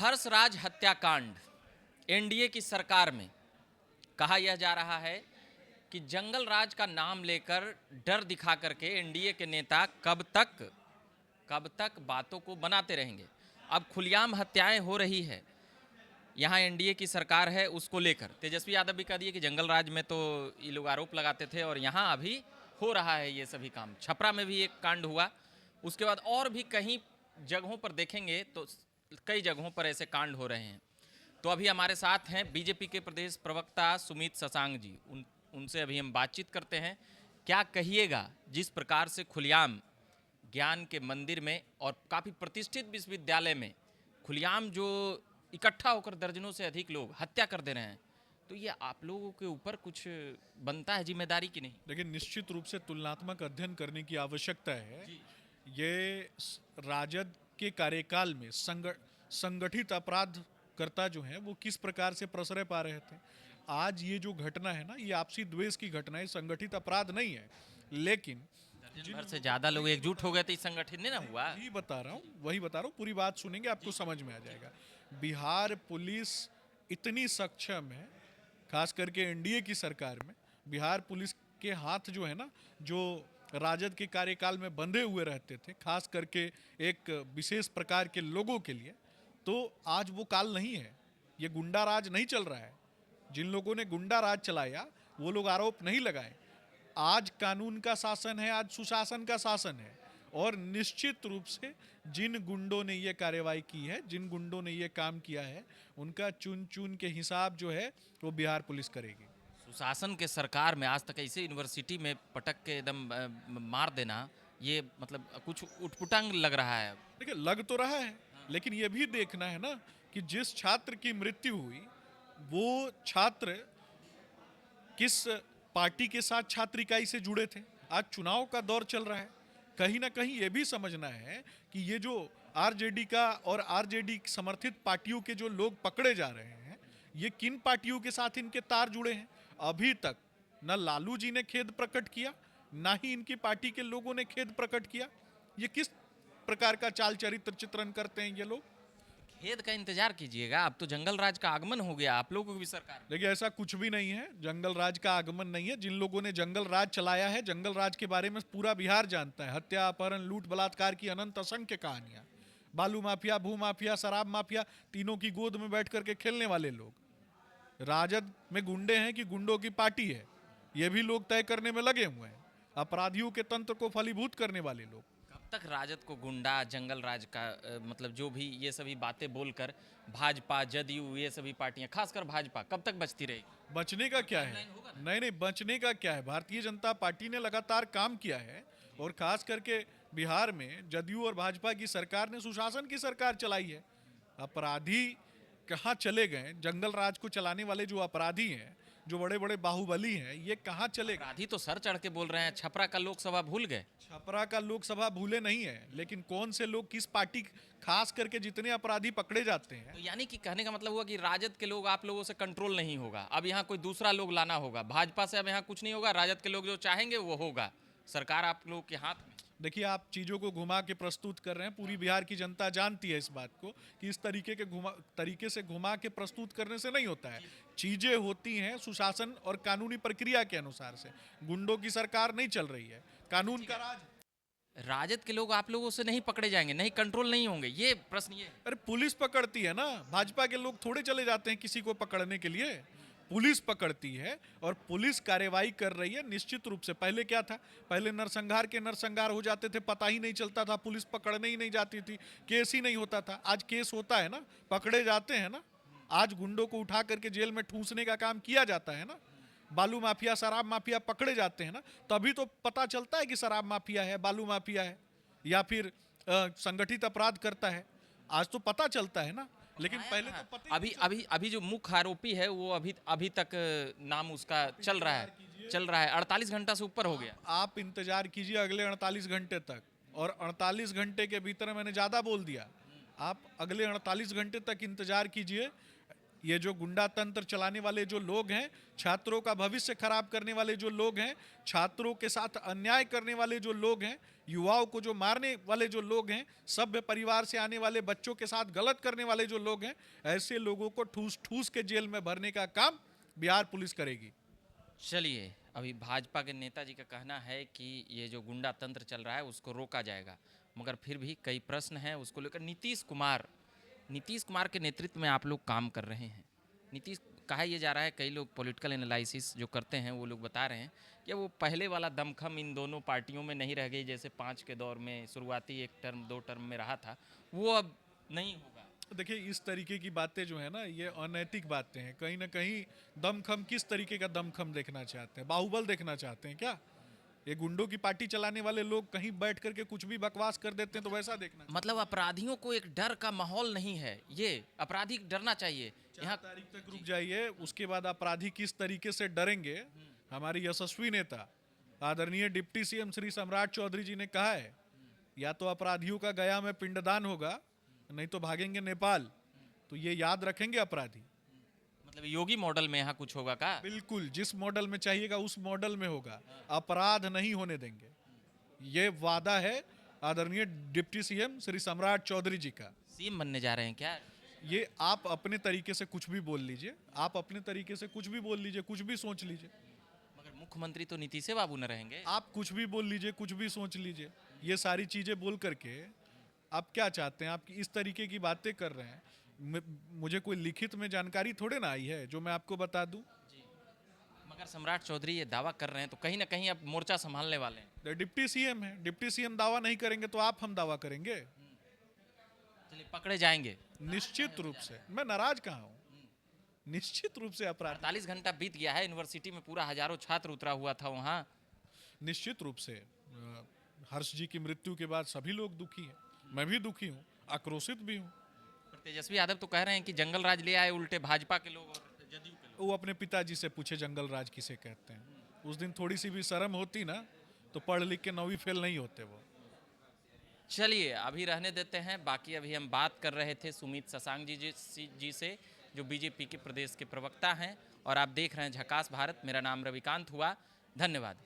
हर्षराज हत्याकांड एनडीए की सरकार में कहा यह जा रहा है कि जंगल राज का नाम लेकर डर दिखा करके एनडीए के नेता कब तक बातों को बनाते रहेंगे। अब खुलेआम हत्याएं हो रही है, यहाँ एनडीए की सरकार है उसको लेकर। तेजस्वी यादव भी कह दिए कि जंगल राज में तो ये लोग आरोप लगाते थे और यहाँ अभी हो रहा है ये सभी काम। छपरा में भी एक कांड हुआ, उसके बाद और भी कहीं जगहों पर देखेंगे तो कई जगहों पर ऐसे कांड हो रहे हैं। तो अभी हमारे साथ हैं बीजेपी के प्रदेश प्रवक्ता सुमित शशांक जी। उनसे अभी हम बातचीत करते हैं। क्या कहिएगा जिस प्रकार से खुलेआम ज्ञान के मंदिर में और काफ़ी प्रतिष्ठित विश्वविद्यालय में खुलेआम जो इकट्ठा होकर दर्जनों से अधिक लोग हत्या कर दे रहे हैं, तो ये आप लोगों के ऊपर कुछ बनता है जिम्मेदारी की नहीं? लेकिन निश्चित रूप से तुलनात्मक अध्ययन करने की आवश्यकता है। ये राजद के कार्यकाल में संगठित अपराधकर्ता जो हैं वो किस प्रकार से प्रसरे पा रहे थे। आज ये जो घटना है ना, ये आपसी द्वेष की घटना है, संगठित अपराध नहीं है। लेकिन भर से ज्यादा लोग एकजुट हो गए थे, इस संगठन ने ना हुआ। वही बता रहा हूँ, पूरी बात सुनेंगे आपको समझ में आ जाएगा। बिहार पुलिस इतनी सक्षम है, खास करके एनडीए की सरकार में बिहार पुलिस के हाथ जो है ना, जो राजद के कार्यकाल में बंधे हुए रहते थे, खास करके एक विशेष प्रकार के लोगों के लिए, तो आज वो काल नहीं है। ये गुंडा राज नहीं चल रहा है। जिन लोगों ने गुंडा राज चलाया वो लोग आरोप नहीं लगाए। आज कानून का शासन है, आज सुशासन का शासन है। और निश्चित रूप से जिन गुंडों ने ये कार्रवाई की है, जिन गुंडों ने ये काम किया है, उनका चुन चुन के हिसाब जो है वो बिहार पुलिस करेगी। सुशासन के सरकार में आज तक ऐसे यूनिवर्सिटी में पटक के एकदम मार देना, ये मतलब कुछ उटपुटांग लग रहा है। देखिए, लग तो रहा है, लेकिन ये भी देखना है ना कि जिस छात्र की मृत्यु हुई वो छात्र किस पार्टी के साथ छात्र इकाई से जुड़े थे। आज चुनाव का दौर चल रहा है, कहीं ना कहीं ये भी समझना है कि ये जो आरजेडी का और आरजेडी समर्थित पार्टियों के जो लोग पकड़े जा रहे हैं, ये किन पार्टियों के साथ इनके तार जुड़े हैं। अभी तक न लालू जी ने खेद प्रकट किया, ना ही इनकी पार्टी के लोगों ने खेद प्रकट किया। ये किस प्रकार का चाल चरित्र चित्रण करते हैं ये लोग? खेद का इंतजार कीजिएगा, अब तो जंगल राज का आगमन हो गया आप लोगों की भी सरकार। देखिए, ऐसा कुछ भी नहीं है, जंगल राज का आगमन नहीं है। जिन लोगों ने जंगल राज चलाया है, जंगल राज के बारे में पूरा बिहार जानता है। हत्या, अपहरण, लूट, बलात्कार की अनंत असंख्य कहानियां। बालू माफिया, भू माफिया, शराब माफिया, तीनों की गोद में बैठ करके खेलने वाले लोग। राजद में गुंडे हैं कि गुंडों की पार्टी है, ये भी लोग तय करने में लगे हुए हैं। अपराधियों के तंत्र को फलीभूत करने वाले लोग। कब तक राजद को गुंडा जंगल राज का मतलब जो भी ये सभी बातें बोलकर भाजपा जदयू ये सभी पार्टियां, खासकर भाजपा, कब तक बचती रहेगी? बचने का क्या है? नहीं, बचने का क्या है? भारतीय जनता पार्टी ने लगातार काम किया है, और खास करके बिहार में जदयू और भाजपा की सरकार ने सुशासन की सरकार चलाई है। अपराधी कहाँ चले गए? जंगल राज को चलाने वाले जो अपराधी हैं, जो बड़े बड़े बाहुबली हैं, ये कहाँ चले गए? अपराधी तो सर चढ़ के बोल रहे हैं, छपरा का लोकसभा भूल गए। छपरा का लोकसभा भूले नहीं है, लेकिन कौन से लोग किस पार्टी, खास करके जितने अपराधी पकड़े जाते हैं। तो यानी कि कहने का मतलब हुआ कि राजद के लोग आप लोगों से कंट्रोल नहीं होगा, अब यहाँ कोई दूसरा लोग लाना होगा। भाजपा से अब यहाँ कुछ नहीं होगा, राजद के लोग जो चाहेंगे वो होगा। सरकार आप लोगों के हाथ में। देखिए, आप चीज़ों को घुमा के प्रस्तुत कर रहे हैं। पूरी बिहार की जनता जानती है इस बात को कि इस तरीके से घुमा के प्रस्तुत करने से नहीं होता है। चीज़ें होती हैं सुशासन और कानूनी प्रक्रिया के अनुसार से। गुंडों की सरकार नहीं चल रही है, कानून का राज। राजद के लोग आप लोगों से नहीं पकड़े जाएंगे, नहीं कंट्रोल नहीं होंगे, ये प्रश्न ये है। अरे, पुलिस पकड़ती है ना, भाजपा के लोग थोड़े चले जाते हैं किसी को पकड़ने के लिए। पुलिस पकड़ती है और पुलिस कार्रवाई कर रही है। निश्चित रूप से पहले क्या था? पहले नरसंहार के नरसंहार हो जाते थे, पता ही नहीं चलता था, पुलिस पकड़ने ही नहीं जाती थी, केस ही नहीं होता था। आज केस होता है ना, पकड़े जाते हैं ना। आज गुंडों को उठा करके जेल में ठूंसने का काम किया जाता है ना। बालू माफिया, शराब माफिया पकड़े जाते हैं ना, तभी तो पता चलता है कि शराब माफिया है, बालू माफिया है, या फिर संगठित अपराध करता है। आज तो पता चलता है ना, लेकिन पहले तो पता ही अभी जो मुख्य आरोपी है वो अभी तक नाम उसका चल रहा है 48 घंटा से ऊपर हो गया। आप इंतजार कीजिए अगले 48 घंटे तक, और 48 घंटे के भीतर मैंने ज़्यादा बोल दिया। आप अगले 48 घंटे तक इंतजार कीजिए। ये जो गुंडा तंत्र चलाने वाले जो लोग हैं, छात्रों का भविष्य खराब करने वाले जो लोग हैं, छात्रों के साथ अन्याय करने वाले जो लोग हैं, युवाओं को जो मारने वाले जो लोग हैं, सभ्य परिवार से आने वाले बच्चों के साथ गलत करने वाले जो लोग हैं, ऐसे लोगों को ठूस ठूस के जेल में भरने का काम बिहार पुलिस करेगी। चलिए, अभी भाजपा के नेताजी का कहना है कि ये जो गुंडा तंत्र चल रहा है उसको रोका जाएगा, मगर फिर भी कई प्रश्न हैं उसको लेकर। नीतीश कुमार के नेतृत्व में आप लोग काम कर रहे हैं। नीतीश कहा यह जा रहा है, कई लोग पॉलिटिकल एनालिसिस जो करते हैं वो लोग बता रहे हैं कि वो पहले वाला दमखम इन दोनों पार्टियों में नहीं रह गई, जैसे 5 के दौर में शुरुआती 1 टर्म 2 टर्म में रहा था, वो अब नहीं होगा। देखिए, इस तरीके की बातें जो है ना, ये अनैतिक बातें हैं। कहीं ना कहीं दमखम, किस तरीके का दमखम देखना चाहते हैं? बाहुबल देखना चाहते हैं क्या? ये गुंडों की पार्टी चलाने वाले लोग कहीं बैठ करके कुछ भी बकवास कर देते हैं तो वैसा देखना। मतलब अपराधियों को एक डर का माहौल नहीं है, ये अपराधी डरना चाहिए। 4 तारीख तक रुक जाइए, उसके बाद अपराधी किस तरीके से डरेंगे। हमारे यशस्वी नेता आदरणीय डिप्टी सीएम श्री सम्राट चौधरी जी ने कहा है, या तो अपराधियों का गया में पिंडदान होगा, नहीं तो भागेंगे नेपाल। तो ये याद रखेंगे अपराधी। मतलब योगी मॉडल में यहाँ कुछ होगा का? बिल्कुल, जिस मॉडल में चाहिएगा उस मॉडल में होगा। अपराध नहीं होने देंगे, ये वादा है आदरणीय डिप्टी सीएम श्री सम्राट चौधरी जी का। सीएम बनने जा रहे हैं क्या? ये आप अपने तरीके से कुछ भी बोल लीजिए, आप अपने तरीके से कुछ भी बोल लीजिए, कुछ भी सोच लीजिए। मगर मुख्यमंत्री तो नीतीश बाबू न रहेंगे। आप कुछ भी बोल लीजिए, कुछ भी सोच लीजिए। ये सारी चीजें बोल करके आप क्या चाहते हैं? आप इस तरीके की बातें कर रहे हैं। मुझे कोई लिखित में जानकारी थोड़े ना आई है जो मैं आपको बता दूं। मगर सम्राट चौधरी ये दावा कर रहे हैं तो कहीं ना कहीं अब मोर्चा संभालने वाले हैं। डिप्टी सीएम है, डिप्टी सीएम दावा नहीं करेंगे तो हम दावा करेंगे। चलिए, पकड़े जाएंगे निश्चित रूप से। मैं नाराज कहाँ हूँ? निश्चित रूप से अपराध। 48 घंटा बीत गया है, यूनिवर्सिटी में पूरा हजारों छात्र उतरा हुआ था वहाँ। निश्चित रूप से हर्ष जी की मृत्यु के बाद सभी लोग दुखी हैं। मैं भी दुखी हूँ, आक्रोशित भी हूँ। तेजस्वी यादव तो कह रहे हैं कि जंगल राज ले आए उल्टे भाजपा के लोग और जदयू के लोग। वो अपने पिताजी से पूछे जंगल राज किसे कहते हैं। उस दिन थोड़ी सी भी शर्म होती ना तो पढ़ लिख के 9वीं फेल नहीं होते वो। चलिए, अभी रहने देते हैं। बाकी अभी हम बात कर रहे थे सुमित शशांक जी से, जो बीजेपी के प्रदेश के प्रवक्ता हैं, और आप देख रहे हैं झकास भारत। मेरा नाम रविकांत हुआ। धन्यवाद।